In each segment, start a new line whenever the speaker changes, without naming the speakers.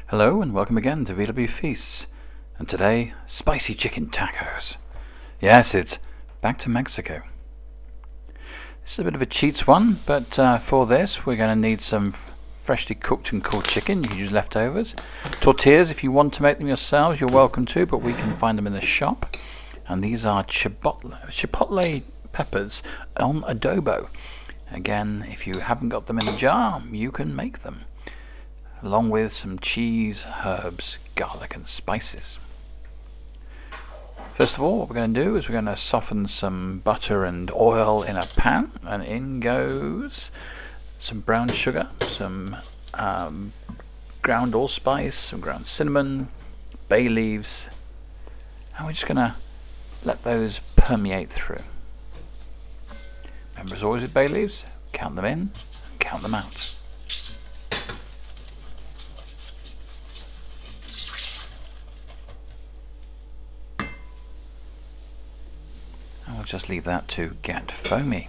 Hello and welcome again to VW Feasts, and today spicy chicken tacos. Yes, it's back to Mexico. This is a bit of a cheats one, but for this we're going to need some freshly cooked and cooled chicken. You can use leftovers. Tortillas, if you want to make them yourselves, you're welcome to, but we can find them in the shop. And these are chipotle peppers on adobo. Again, if you haven't got them in a jar, you can make them, along with some cheese, herbs, garlic and spices. First of all, what we're going to do is we're going to soften some butter and oil in a pan, and in goes some brown sugar, some ground allspice, some ground cinnamon, bay leaves, and we're just going to let those permeate through. Remember, as always with bay leaves, count them in and count them out. We'll just leave that to get foamy.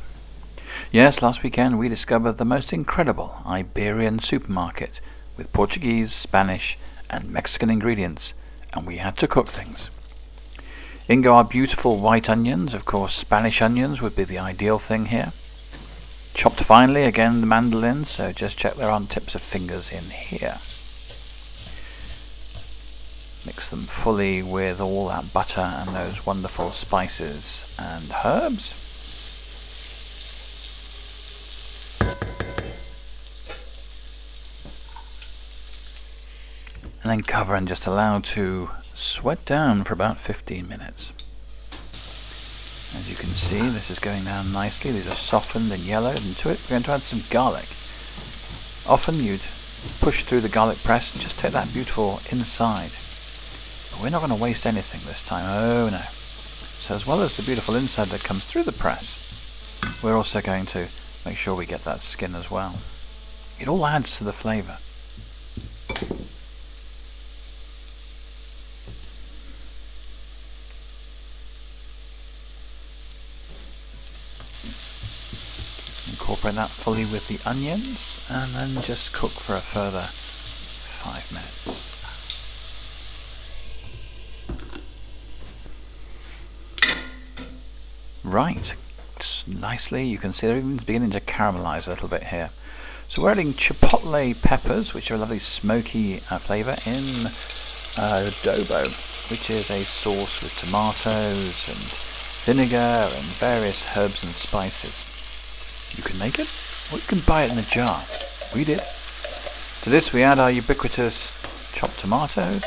Yes, last weekend we discovered the most incredible Iberian supermarket with Portuguese, Spanish and Mexican ingredients, and we had to cook things. In go our beautiful white onions. Of course, Spanish onions would be the ideal thing here. Chopped finely, again the mandolin, so just check there aren't tips of fingers in here. Mix them fully with all that butter and those wonderful spices and herbs. And then cover and just allow to sweat down for about 15 minutes. As you can see, this is going down nicely. These are softened and yellowed, and to it we're going to add some garlic. Often you'd push through the garlic press and just take that beautiful inside. We're not going to waste anything this time, oh no. So as well as the beautiful inside that comes through the press, we're also going to make sure we get that skin as well. It all adds to the flavour. Incorporate that fully with the onions and then just cook for a further 5 minutes. Right, nicely, you can see they're even beginning to caramelize a little bit here. So we're adding chipotle peppers, which are a lovely smoky flavour, in adobo, which is a sauce with tomatoes and vinegar and various herbs and spices. You can make it, or you can buy it in a jar. We did. To this we add our ubiquitous chopped tomatoes,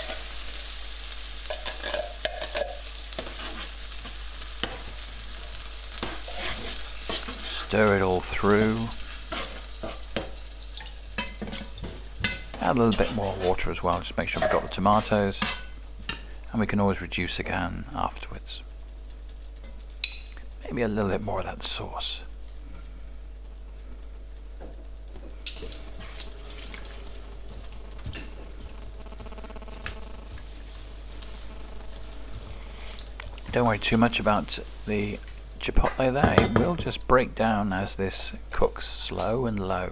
stir it all through, add a little bit more water as well, just make sure we've got the tomatoes, and we can always reduce again afterwards. Maybe a little bit more of that sauce. Don't worry too much about the chipotle there, it will just break down as this cooks slow and low.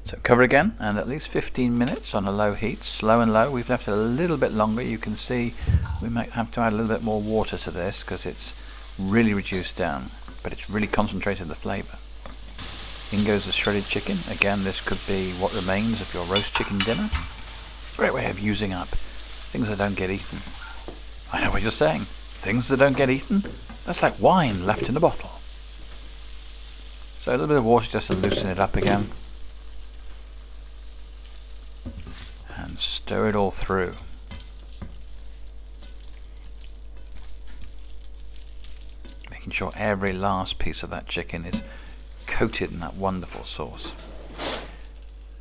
So cover again, and at least 15 minutes on a low heat, slow and low. We've left it a little bit longer. You can see we might have to add a little bit more water to this because it's really reduced down, but it's really concentrated the flavour. In goes the shredded chicken. Again, this could be what remains of your roast chicken dinner. Great way of using up things that don't get eaten. I know what you're saying. Things that don't get eaten? That's like wine left in a bottle. So a little bit of water just to loosen it up again. And stir it all through. Making sure every last piece of that chicken is coated in that wonderful sauce.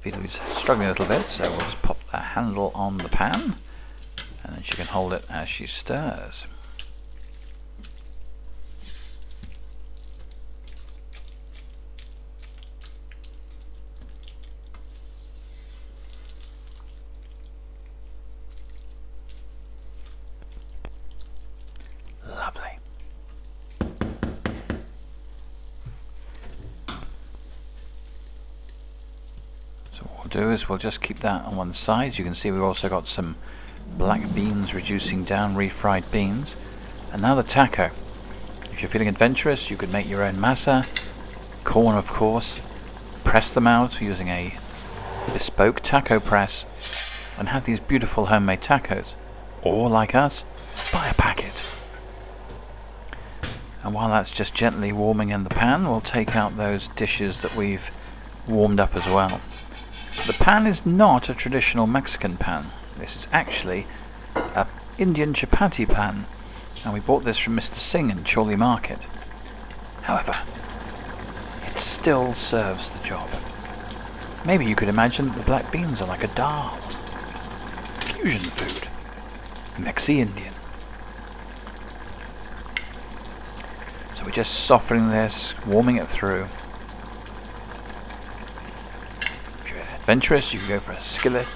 Vito's struggling a little bit, so we'll just pop the handle on the pan, and then she can hold it as she stirs. Lovely. So what we'll do is we'll just keep that on one side. You can see we've also got some black beans reducing down, refried beans. And now the taco. If you're feeling adventurous, you could make your own masa, corn of course, press them out using a bespoke taco press, and have these beautiful homemade tacos. Or, like us, buy a packet. And while that's just gently warming in the pan, we'll take out those dishes that we've warmed up as well. The pan is not a traditional Mexican pan. This is actually an Indian chapati pan, and we bought this from Mr. Singh in Chorley Market. However, it still serves the job. Maybe you could imagine that the black beans are like a dal. Fusion food. Mexi-Indian. So we're just softening this, warming it through. If you're adventurous, you can go for a skillet,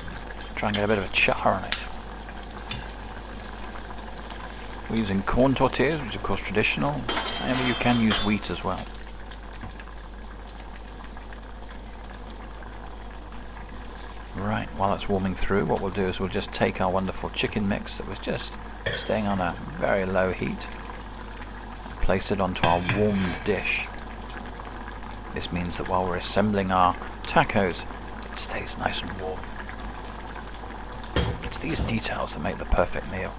try and get a bit of a char on it. We're using corn tortillas, which is of course traditional, and you can use wheat as well. Right, while that's warming through, what we'll do is we'll just take our wonderful chicken mix that was just staying on a very low heat, place it onto our warmed dish. This means that while we're assembling our tacos, it stays nice and warm. It's these details that make the perfect meal.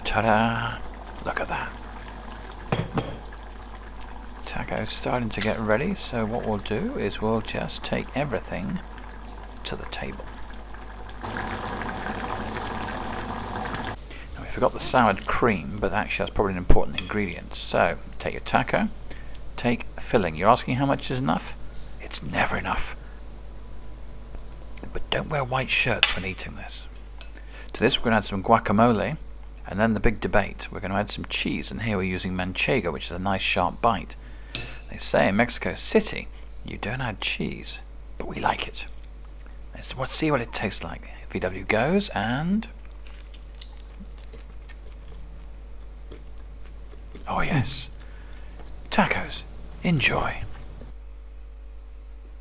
Ta-da! Look at that. Tacos starting to get ready, so what we'll do is we'll just take everything to the table. Now we forgot the sour cream, but actually that's probably an important ingredient. So take your taco, take filling. You're asking how much is enough? It's never enough. But don't wear white shirts when eating this. To this we're going to add some guacamole, and then the big debate. We're going to add some cheese, and here we're using manchego, which is a nice sharp bite. They say in Mexico City you don't add cheese, but we like it. Let's see what it tastes like. VW goes, and oh yes, tacos. Enjoy.